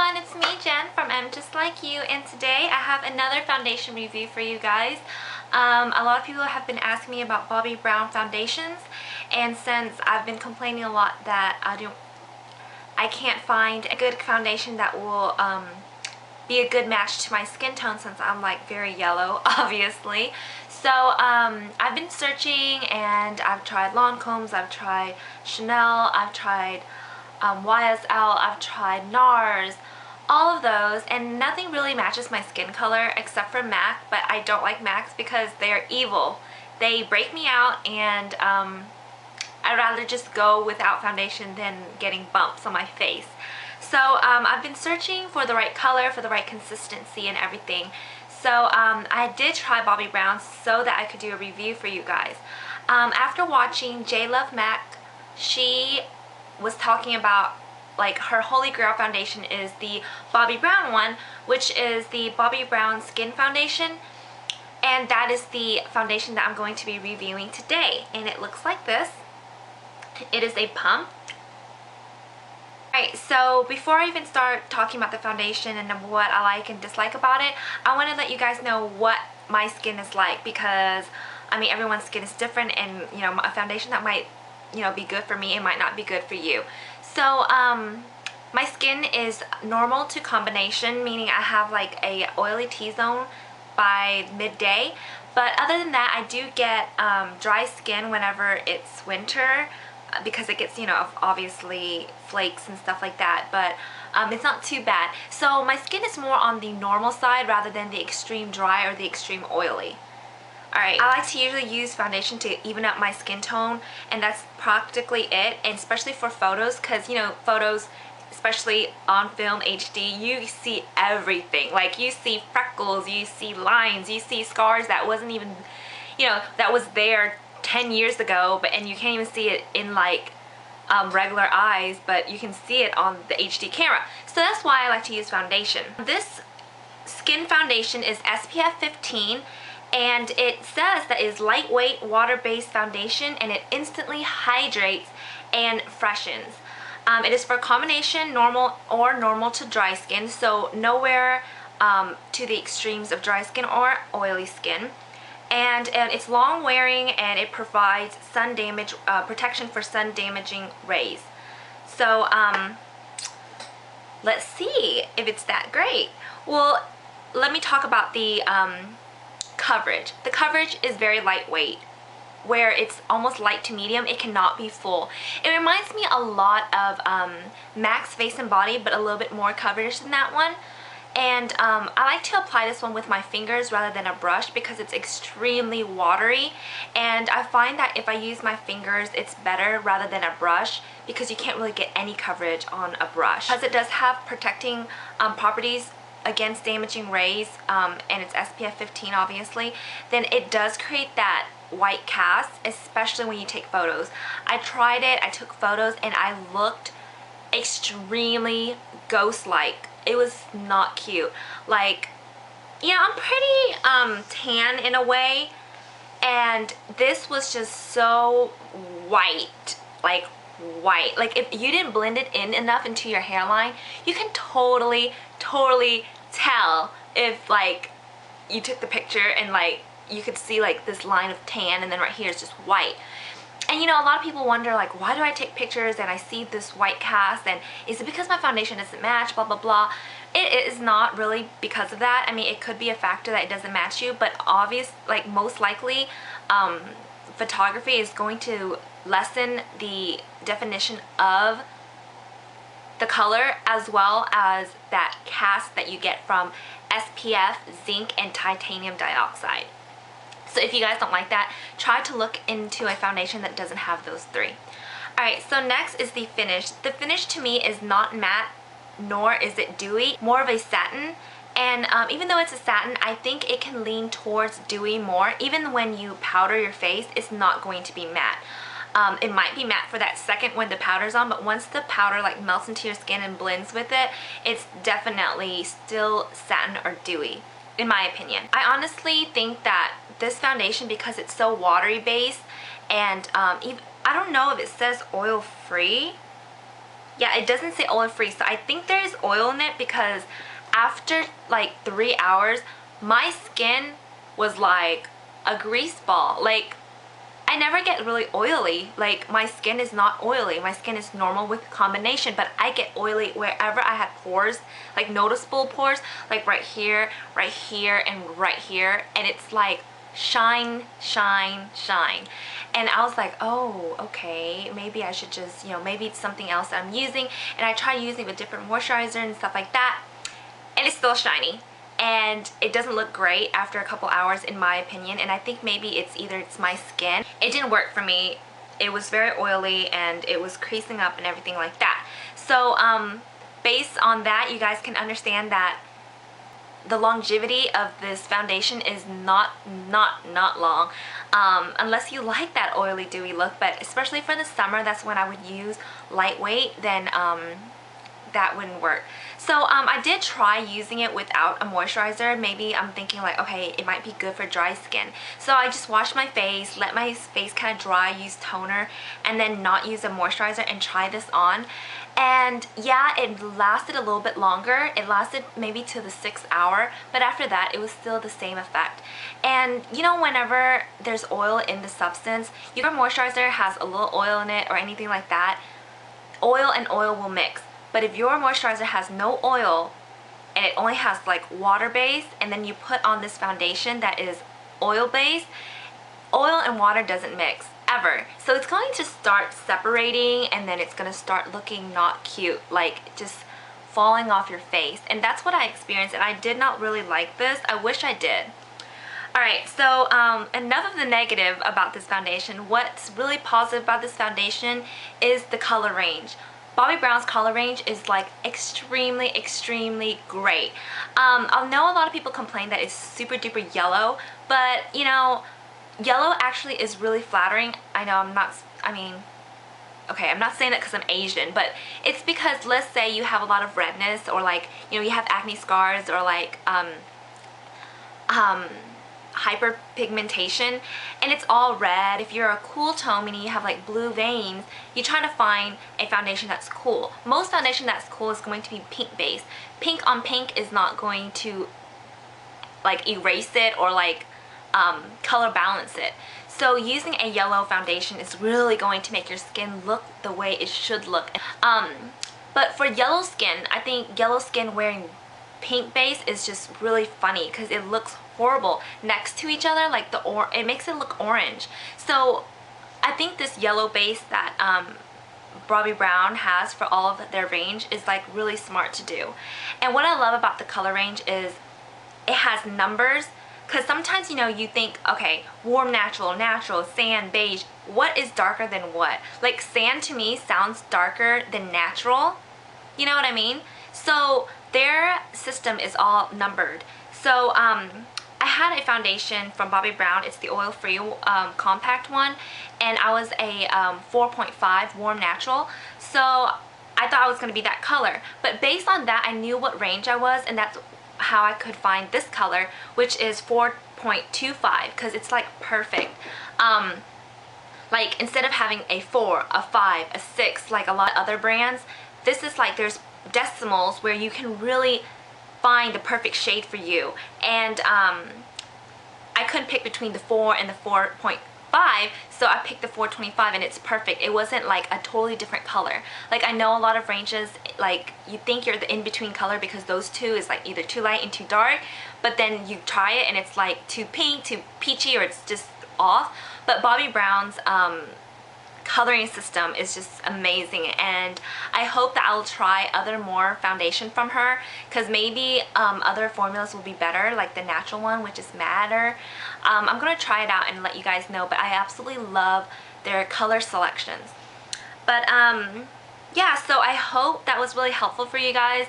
everyone, it's me Jen from EmJustLikeYou, and today I have another foundation review for you guys. A lot of people have been asking me about Bobbi Brown Foundations, and since I've been complaining a lot that I can't find a good foundation that will be a good match to my skin tone, since I'm like very yellow obviously. So I've been searching, and I've tried Lancome's, I've tried Chanel, I've tried YSL, I've tried NARS, all of those, and nothing really matches my skin color except for MAC. But I don't like MACs because they're evil. They break me out, and I'd rather just go without foundation than getting bumps on my face. So I've been searching for the right color, for the right consistency and everything. So I did try Bobbi Brown so that I could do a review for you guys. After watching J Love MAC, she was talking about like her holy grail foundation is the Bobbi Brown one, which is the Bobbi Brown Skin Foundation, and that is the foundation that I'm going to be reviewing today, and it looks like this. It is a pump. Alright, so before I even start talking about the foundation and what I like and dislike about it, I want to let you guys know what my skin is like, because I mean everyone's skin is different, and you know, a foundation that might be good for me, it might not be good for you. So my skin is normal to combination, meaning I have like a oily T-zone by midday, but other than that I do get dry skin whenever it's winter, because it gets, obviously flakes and stuff like that, but it's not too bad. So my skin is more on the normal side rather than the extreme dry or the extreme oily. Alright, I like to usually use foundation to even up my skin tone, and that's practically it, and especially for photos, because photos, especially on film HD, you see everything. Like, you see freckles, you see lines, you see scars that wasn't even, that was there 10 years ago, and you can't even see it in like regular eyes, but you can see it on the HD camera. So that's why I like to use foundation. This skin foundation is SPF 15, and it says that it is lightweight water-based foundation, and it instantly hydrates and freshens. It is for combination normal or normal to dry skin, so nowhere to the extremes of dry skin or oily skin. And it's long wearing, and it provides sun damage protection for sun damaging rays. So let's see if it's that great. Well, let me talk about the coverage. The coverage is very lightweight, where it's almost light to medium. It cannot be full. It reminds me a lot of MAC's Face and Body, but a little bit more coverage than that one. And I like to apply this one with my fingers rather than a brush, because it's extremely watery, and I find that if I use my fingers it's better rather than a brush, because you can't really get any coverage on a brush. Because it does have protecting properties against damaging rays, and it's SPF 15 obviously, then it does create that white cast, especially when you take photos. I tried it, I took photos, and I looked extremely ghost-like. It was not cute. Like, I'm pretty tan in a way, and this was just so white, like white. Like, if you didn't blend it in enough into your hairline, you can totally tell if like you took the picture and like you could see like this line of tan, and then right here is just white. And a lot of people wonder, like, why do I take pictures and I see this white cast, and is it because my foundation doesn't match, blah blah blah. It is not really because of that. I mean, it could be a factor that it doesn't match you, but most likely photography is going to lessen the definition of the color, as well as that cast that you get from SPF, zinc, and titanium dioxide. So if you guys don't like that, try to look into a foundation that doesn't have those three. Alright, so next is the finish. The finish to me is not matte, nor is it dewy, more of a satin. And even though it's a satin, I think it can lean towards dewy more. Even when you powder your face, it's not going to be matte. It might be matte for that second when the powder's on, but once the powder like melts into your skin and blends with it, it's definitely still satin or dewy, in my opinion. I honestly think that this foundation, because it's so watery based, and I don't know if it says oil free, Yeah, it doesn't say oil free, so I think there is oil in it because after like 3 hours, my skin was like a grease ball. Like, I never get really oily. Like, my skin is not oily. My skin is normal with combination, but I get oily wherever I have pores, like noticeable pores, like right here, and right here, and it's like shine, shine, shine. And I was like, oh, okay, maybe I should just, you know, maybe it's something else that I'm using. And I tried using with different moisturizer and stuff like that, and it's still shiny. And it doesn't look great after a couple hours, in my opinion. And I think maybe it's my skin. It didn't work for me. It was very oily and it was creasing up and everything like that. So based on that, you guys can understand that the longevity of this foundation is not long, unless you like that oily dewy look. But especially for the summer, that's when I would use lightweight. Then that wouldn't work. So I did try using it without a moisturizer. Maybe I'm thinking like, okay, it might be good for dry skin. So I just washed my face, let my face kind of dry, use toner, and then not use a moisturizer and try this on. And yeah, it lasted a little bit longer. It lasted maybe to the 6th hour, but after that it was still the same effect. And you know, whenever there's oil in the substance, your moisturizer has a little oil in it or anything like that, oil and oil will mix. But if your moisturizer has no oil and it only has like water base, and then you put on this foundation that is oil based, oil and water doesn't mix ever. So it's going to start separating, and then it's going to start looking not cute, like just falling off your face. And that's what I experienced, and I did not really like this. I wish I did. Alright, so enough of the negative about this foundation. What's really positive about this foundation is the color range. Bobbi Brown's color range is like extremely great. I know a lot of people complain that it's super duper yellow, but you know, yellow actually is really flattering. I know I'm not saying that because I'm Asian, but it's because, let's say you have a lot of redness, or like, you know, you have acne scars, or like hyperpigmentation, and it's all red. If you're a cool tone, meaning you have like blue veins, you try to find a foundation that's cool. Most foundation that's cool is going to be pink based. Pink on pink is not going to like erase it or like color balance it. So using a yellow foundation is really going to make your skin look the way it should look. But for yellow skin, I think yellow skin wearing pink base is just really funny because it looks horrible next to each other. Like it makes it look orange. So I think this yellow base that Bobbi Brown has for all of their range is like really smart to do. And what I love about the color range is it has numbers, because sometimes, you know, you think, okay, warm natural, sand, beige, what is darker than what? Like sand to me sounds darker than natural, you know what I mean? So their system is all numbered. So I had a foundation from Bobbi Brown. It's the oil-free compact one, and I was a 4.5 warm natural. So I thought I was going to be that color. But based on that, I knew what range I was, and that's how I could find this color, which is 4.25, because it's like perfect. Like instead of having a 4, a 5, a 6, like a lot of other brands, this is like there's decimals where you can really find the perfect shade for you. And I couldn't pick between the 4 and the 4.5, so I picked the 425, and it's perfect. It wasn't like a totally different color. Like I know a lot of ranges, like you think you're the in-between color because those two is like either too light and too dark, but then you try it and it's like too pink, too peachy, or it's just off. But Bobbi Brown's coloring system is just amazing, and I hope that I'll try more foundation from her, because maybe other formulas will be better, like the natural one, which is madder. I'm gonna try it out and let you guys know, but I absolutely love their color selections. But yeah, so I hope that was really helpful for you guys.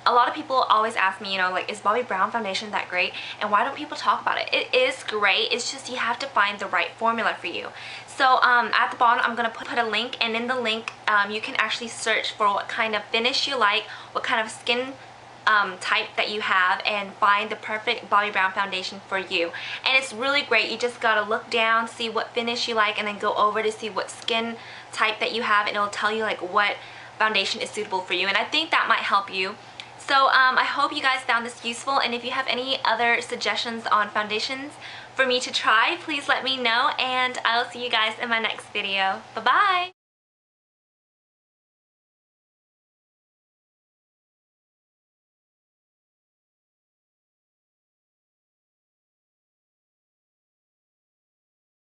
A lot of people always ask me, you know, like, is Bobbi Brown foundation that great, and why don't people talk about it? It is great. It's just you have to find the right formula for you. So at the bottom I'm going to put a link, and in the link you can actually search for what kind of finish you like, what kind of skin type that you have, and find the perfect Bobbi Brown foundation for you. And it's really great. You just gotta look down, see what finish you like, and then go over to see what skin type that you have, and it'll tell you like what foundation is suitable for you, and I think that might help you. So I hope you guys found this useful, and if you have any other suggestions on foundations for me to try, please let me know, and I'll see you guys in my next video. Bye-bye!